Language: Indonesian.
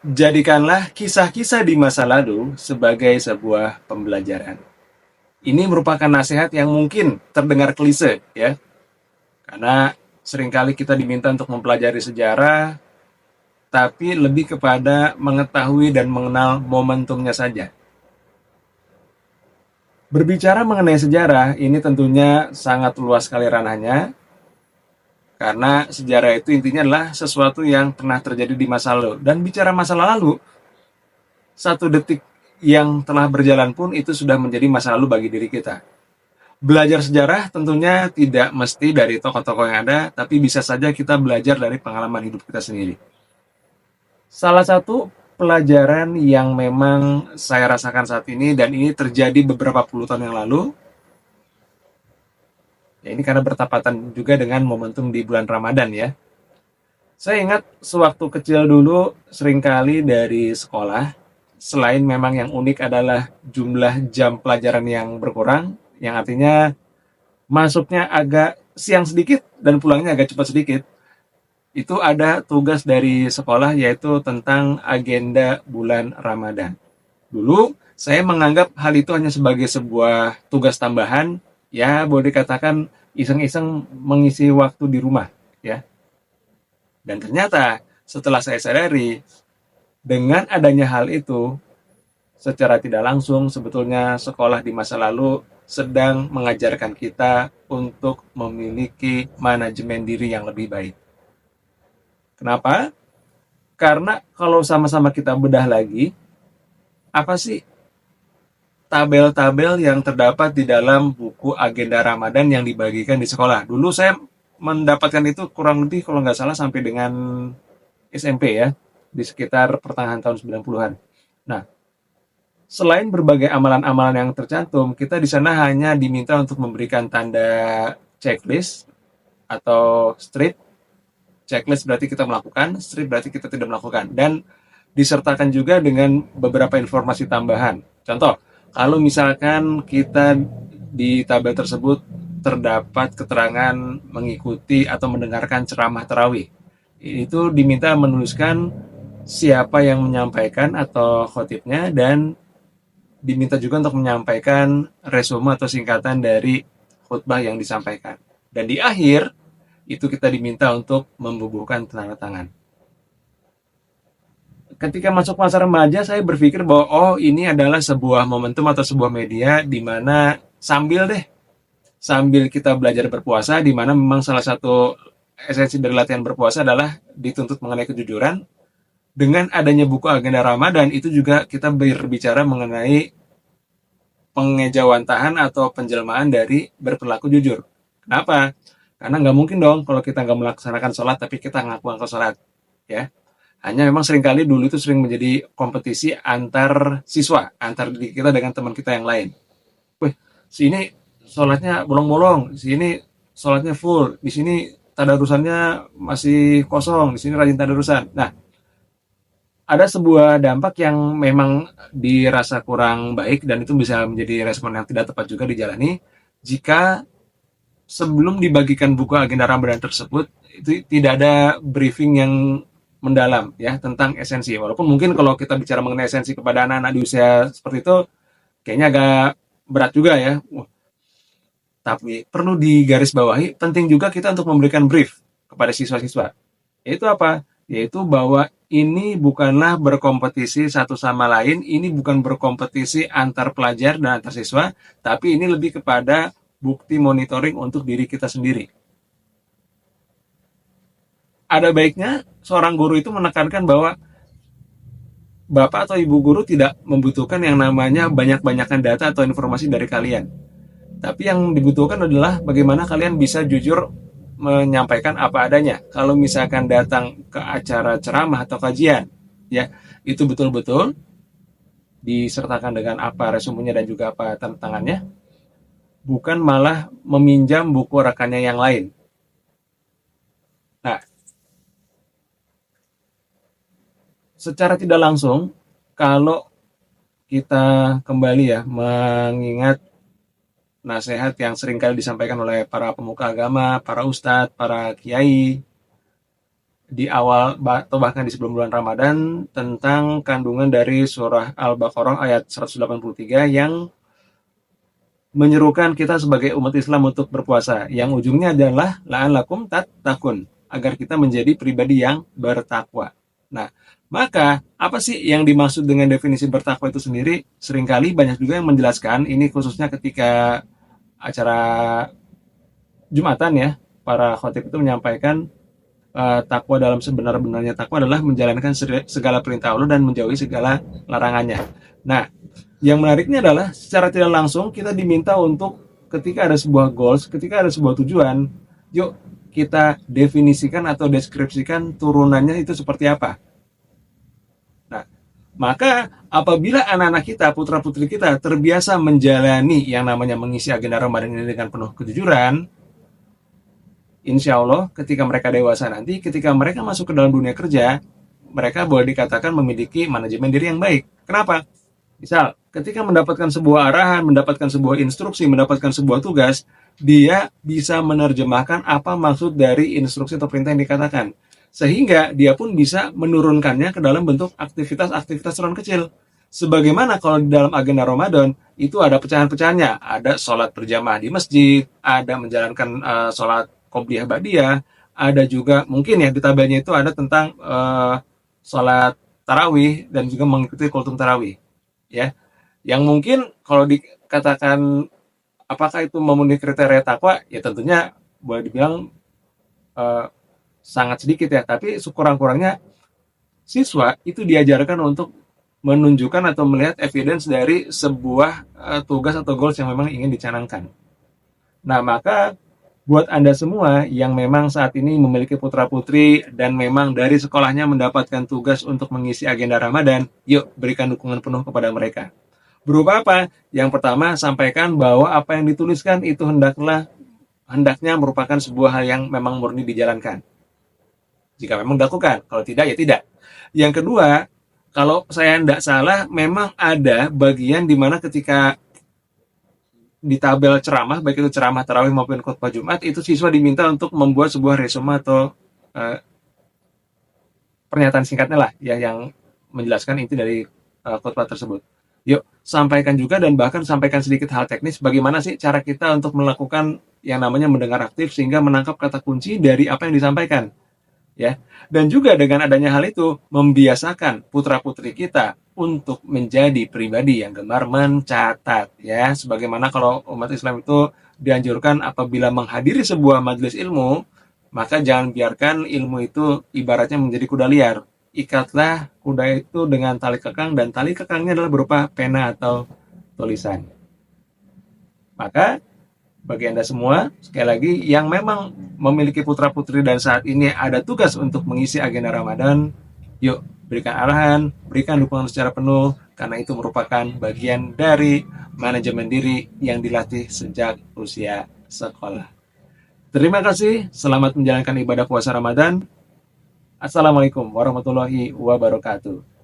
Jadikanlah kisah-kisah di masa lalu sebagai sebuah pembelajaran. Ini merupakan nasihat yang mungkin terdengar klise, ya, karena seringkali kita diminta untuk mempelajari sejarah, tapi lebih kepada mengetahui dan mengenal momentumnya saja. Berbicara mengenai sejarah, ini tentunya sangat luas sekali ranahnya, karena sejarah itu intinya adalah sesuatu yang pernah terjadi di masa lalu. Dan bicara masa lalu, satu detik yang telah berjalan pun itu sudah menjadi masa lalu bagi diri kita. Belajar sejarah tentunya tidak mesti dari tokoh-tokoh yang ada, tapi bisa saja kita belajar dari pengalaman hidup kita sendiri. Salah satu pelajaran yang memang saya rasakan saat ini, dan ini terjadi beberapa puluh tahun yang lalu, ya ini karena bertepatan juga dengan momentum di bulan Ramadan ya. Saya ingat sewaktu kecil dulu seringkali dari sekolah, selain memang yang unik adalah jumlah jam pelajaran yang berkurang, yang artinya masuknya agak siang sedikit dan pulangnya agak cepat sedikit. Itu ada tugas dari sekolah yaitu tentang agenda bulan Ramadan. Dulu saya menganggap hal itu hanya sebagai sebuah tugas tambahan, ya boleh dikatakan iseng-iseng mengisi waktu di rumah, ya. Dan ternyata setelah saya sadari dengan adanya hal itu, secara tidak langsung sebetulnya sekolah di masa lalu sedang mengajarkan kita untuk memiliki manajemen diri yang lebih baik. Kenapa? Karena kalau sama-sama kita bedah lagi, apa sih tabel-tabel yang terdapat di dalam buku agenda Ramadan yang dibagikan di sekolah? Dulu saya mendapatkan itu kurang lebih kalau nggak salah sampai dengan SMP ya, di sekitar pertengahan tahun 90-an. Nah, selain berbagai amalan-amalan yang tercantum, kita di sana hanya diminta untuk memberikan tanda checklist atau strip. Checklist berarti kita melakukan, strip berarti kita tidak melakukan. Dan disertakan juga dengan beberapa informasi tambahan. Contoh, kalau misalkan kita di tabel tersebut terdapat keterangan mengikuti atau mendengarkan ceramah tarawih, itu diminta menuliskan siapa yang menyampaikan atau khotibnya, dan diminta juga untuk menyampaikan resume atau singkatan dari khutbah yang disampaikan. Dan di akhir, itu kita diminta untuk membubuhkan tanda tangan. Ketika masuk masa remaja, saya berpikir bahwa oh ini adalah sebuah momentum atau sebuah media di mana sambil kita belajar berpuasa, di mana memang salah satu esensi dari latihan berpuasa adalah dituntut mengenai kejujuran. Dengan adanya buku agenda Ramadan, itu juga kita berbicara mengenai pengejawantahan atau penjelmaan dari berperilaku jujur. Kenapa? Karena nggak mungkin dong kalau kita nggak melaksanakan sholat tapi kita ngaku-ngaku sholat, ya. Hanya memang seringkali dulu itu sering menjadi kompetisi antar siswa, antar diri kita dengan teman kita yang lain. Wih, si ini sholatnya bolong-bolong, si ini sholatnya full, di sini tadarusannya masih kosong, di sini rajin tadarusan. Nah, ada sebuah dampak yang memang dirasa kurang baik dan itu bisa menjadi respon yang tidak tepat juga dijalani jika sebelum dibagikan buku agenda Ramadan tersebut itu tidak ada briefing yang mendalam ya tentang esensi. Walaupun mungkin kalau kita bicara mengenai esensi kepada anak-anak di usia seperti itu kayaknya agak berat juga ya. Tapi perlu digarisbawahi penting juga kita untuk memberikan brief kepada siswa-siswa. Yaitu apa? Yaitu bahwa ini bukanlah berkompetisi satu sama lain, ini bukan berkompetisi antar pelajar dan antar siswa, tapi ini lebih kepada bukti monitoring untuk diri kita sendiri. Ada baiknya seorang guru itu menekankan bahwa bapak atau ibu guru tidak membutuhkan yang namanya banyak-banyakan data atau informasi dari kalian. Tapi yang dibutuhkan adalah bagaimana kalian bisa jujur menyampaikan apa adanya. Kalau misalkan datang ke acara ceramah atau kajian, ya itu betul-betul disertakan dengan apa resumenya dan juga apa tantangannya, bukan malah meminjam buku rekannya yang lain. Nah, secara tidak langsung, kalau kita kembali ya mengingat nasihat yang sering kali disampaikan oleh para pemuka agama, para ustadz, para kiai, di awal atau bahkan di sebelum bulan Ramadan tentang kandungan dari surah Al-Baqarah ayat 183 yang menyerukan kita sebagai umat Islam untuk berpuasa, yang ujungnya adalah la'allakum tattaqun, agar kita menjadi pribadi yang bertakwa. Nah, maka apa sih yang dimaksud dengan definisi bertakwa itu sendiri? Seringkali banyak juga yang menjelaskan, ini khususnya ketika acara Jumatan ya, para khotib itu menyampaikan takwa dalam sebenar-benarnya takwa adalah menjalankan segala perintah Allah dan menjauhi segala larangannya. Nah, yang menariknya adalah secara tidak langsung kita diminta untuk ketika ada sebuah goals, ketika ada sebuah tujuan, yuk kita definisikan atau deskripsikan turunannya itu seperti apa. Nah, maka apabila anak-anak kita, putra-putri kita terbiasa menjalani yang namanya mengisi agenda Ramadan ini dengan penuh kejujuran, insya Allah ketika mereka dewasa nanti, ketika mereka masuk ke dalam dunia kerja, mereka boleh dikatakan memiliki manajemen diri yang baik. Kenapa? Misal, ketika mendapatkan sebuah arahan, mendapatkan sebuah instruksi, mendapatkan sebuah tugas, dia bisa menerjemahkan apa maksud dari instruksi atau perintah yang dikatakan. Sehingga dia pun bisa menurunkannya ke dalam bentuk aktivitas-aktivitas turun kecil. Sebagaimana kalau di dalam agenda Ramadan, itu ada pecahan-pecahannya. Ada sholat berjamaah di masjid, ada menjalankan sholat qobliyah ba'diyah, ada juga mungkin ya di tabelnya itu ada tentang sholat tarawih dan juga mengikuti kultum tarawih ya, yang mungkin kalau dikatakan apakah itu memenuhi kriteria takwa, ya tentunya boleh dibilang eh, sangat sedikit ya, tapi sekurang-kurangnya siswa itu diajarkan untuk menunjukkan atau melihat evidence dari sebuah tugas atau goals yang memang ingin dicanangkan. Nah, maka buat Anda semua yang memang saat ini memiliki putra-putri dan memang dari sekolahnya mendapatkan tugas untuk mengisi agenda Ramadan, yuk berikan dukungan penuh kepada mereka. Berupa apa? Yang pertama, sampaikan bahwa apa yang dituliskan itu hendaknya merupakan sebuah hal yang memang murni dijalankan. Jika memang dilakukan, kalau tidak ya tidak. Yang kedua, kalau saya tidak salah, memang ada bagian di mana ketika di tabel ceramah, baik itu ceramah tarawih maupun khutbah Jumat, itu siswa diminta untuk membuat sebuah resume atau uh, pernyataan singkatnya lah yang menjelaskan inti dari khutbah tersebut. Yuk, sampaikan juga dan bahkan sampaikan sedikit hal teknis bagaimana sih cara kita untuk melakukan yang namanya mendengar aktif sehingga menangkap kata kunci dari apa yang disampaikan. Ya. Dan juga dengan adanya hal itu membiasakan putra-putri kita untuk menjadi pribadi yang gemar mencatat ya, sebagaimana kalau umat Islam itu dianjurkan apabila menghadiri sebuah majelis ilmu, maka jangan biarkan ilmu itu ibaratnya menjadi kuda liar. Ikatlah kuda itu dengan tali kekang dan tali kekangnya adalah berupa pena atau tulisan. Maka bagi Anda semua, sekali lagi, yang memang memiliki putra-putri dan saat ini ada tugas untuk mengisi agenda Ramadan, yuk berikan arahan, berikan dukungan secara penuh, karena itu merupakan bagian dari manajemen diri yang dilatih sejak usia sekolah. Terima kasih, selamat menjalankan ibadah puasa Ramadan. Assalamualaikum warahmatullahi wabarakatuh.